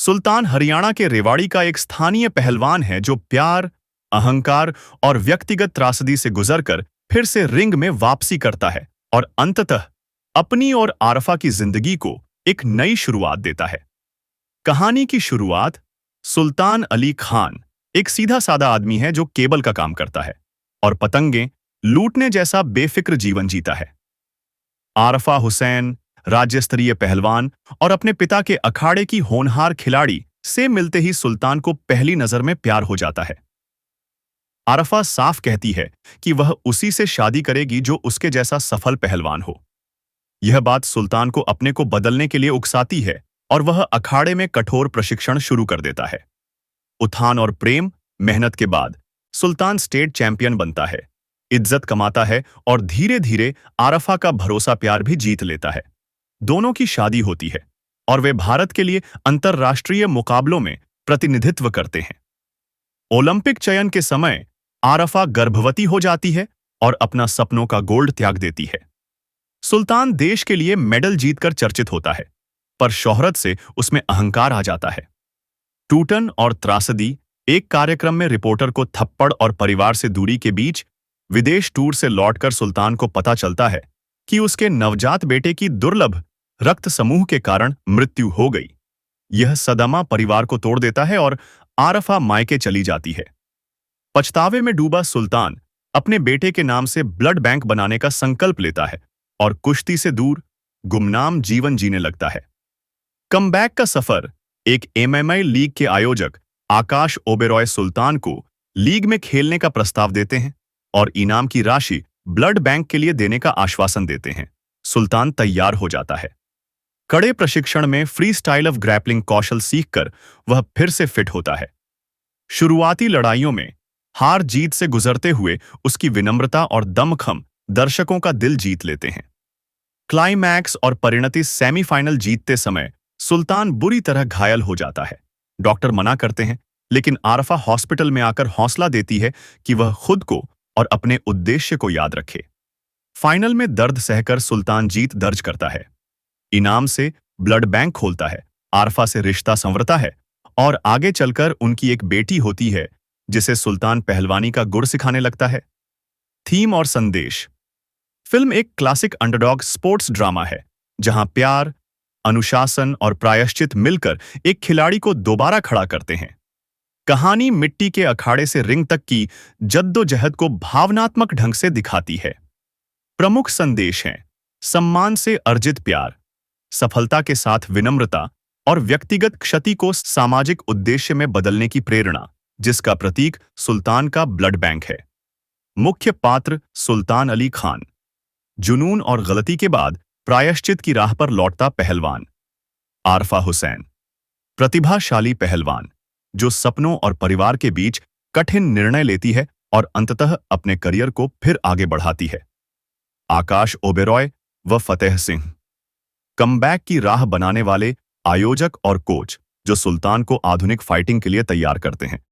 सुल्तान हरियाणा के रेवाड़ी का एक स्थानीय पहलवान है जो प्यार, अहंकार और व्यक्तिगत त्रासदी से गुजरकर फिर से रिंग में वापसी करता है और अंततः अपनी और आरफा की जिंदगी को एक नई शुरुआत देता है। कहानी की शुरुआत सुल्तान अली खान, एक सीधा साधा आदमी है जो केबल का काम करता है और पतंगें लूटने जैसा बेफिक्र जीवन जीता है। आरफा हुसैन, राज्य स्तरीय पहलवान और अपने पिता के अखाड़े की होनहार खिलाड़ी से मिलते ही सुल्तान को पहली नजर में प्यार हो जाता है। आरफा साफ कहती है कि वह उसी से शादी करेगी जो उसके जैसा सफल पहलवान हो। यह बात सुल्तान को अपने को बदलने के लिए उकसाती है और वह अखाड़े में कठोर प्रशिक्षण शुरू कर देता है। उत्थान और प्रेम, मेहनत के बाद सुल्तान स्टेट चैंपियन बनता है, इज्जत कमाता है और धीरे धीरे आरफा का भरोसा प्यार भी जीत लेता है। दोनों की शादी होती है और वे भारत के लिए अंतर्राष्ट्रीय मुकाबलों में प्रतिनिधित्व करते हैं। ओलंपिक चयन के समय आरफा गर्भवती हो जाती है और अपना सपनों का गोल्ड त्याग देती है। सुल्तान देश के लिए मेडल जीतकर चर्चित होता है, पर शोहरत से उसमें अहंकार आ जाता है। टूटन और त्रासदी, एक कार्यक्रम में रिपोर्टर को थप्पड़ और परिवार से दूरी के बीच विदेश टूर से लौटकर सुल्तान को पता चलता है कि उसके नवजात बेटे की दुर्लभ रक्त समूह के कारण मृत्यु हो गई। यह सदमा परिवार को तोड़ देता है और आरफा मायके चली जाती है। पछतावे में डूबा सुल्तान अपने बेटे के नाम से ब्लड बैंक बनाने का संकल्प लेता है और कुश्ती से दूर गुमनाम जीवन जीने लगता है। कमबैक का सफर, एक एमएमए लीग के आयोजक आकाश ओबेरॉय सुल्तान को लीग में खेलने का प्रस्ताव देते हैं और इनाम की राशि ब्लड बैंक के लिए देने का आश्वासन देते हैं। सुल्तान तैयार हो जाता है। कड़े प्रशिक्षण में फ्री स्टाइल ऑफ ग्रैपलिंग कौशल सीखकर वह फिर से फिट होता है। शुरुआती लड़ाइयों में हार जीत से गुजरते हुए उसकी विनम्रता और दमखम दर्शकों का दिल जीत लेते हैं। क्लाइमैक्स और परिणति सेमीफाइनल जीतते समय सुल्तान बुरी तरह घायल हो जाता है। डॉक्टर मना करते हैं, लेकिन आरफा हॉस्पिटल में आकर हौसला देती है कि वह खुद को और अपने उद्देश्य को याद रखे। फाइनल में दर्द सहकर सुल्तान जीत दर्ज करता है, इनाम से ब्लड बैंक खोलता है, आरफा से रिश्ता संवरता है और आगे चलकर उनकी एक बेटी होती है जिसे सुल्तान पहलवानी का गुर सिखाने लगता है। थीम और संदेश, फिल्म एक क्लासिक अंडरडॉग स्पोर्ट्स ड्रामा है जहां प्यार, अनुशासन और प्रायश्चित मिलकर एक खिलाड़ी को दोबारा खड़ा करते हैं। कहानी मिट्टी के अखाड़े से रिंग तक की जद्दोजहद को भावनात्मक ढंग से दिखाती है। प्रमुख संदेश हैं सम्मान से अर्जित प्यार, सफलता के साथ विनम्रता और व्यक्तिगत क्षति को सामाजिक उद्देश्य में बदलने की प्रेरणा, जिसका प्रतीक सुल्तान का ब्लड बैंक है। मुख्य पात्र सुल्तान अली खान, जुनून और गलती के बाद प्रायश्चित की राह पर लौटता पहलवान। आरफा हुसैन, प्रतिभाशाली पहलवान जो सपनों और परिवार के बीच कठिन निर्णय लेती है और अंततः अपने करियर को फिर आगे बढ़ाती है। आकाश ओबेरॉय व फतेह सिंह, कमबैक की राह बनाने वाले आयोजक और कोच जो सुल्तान को आधुनिक फाइटिंग के लिए तैयार करते हैं।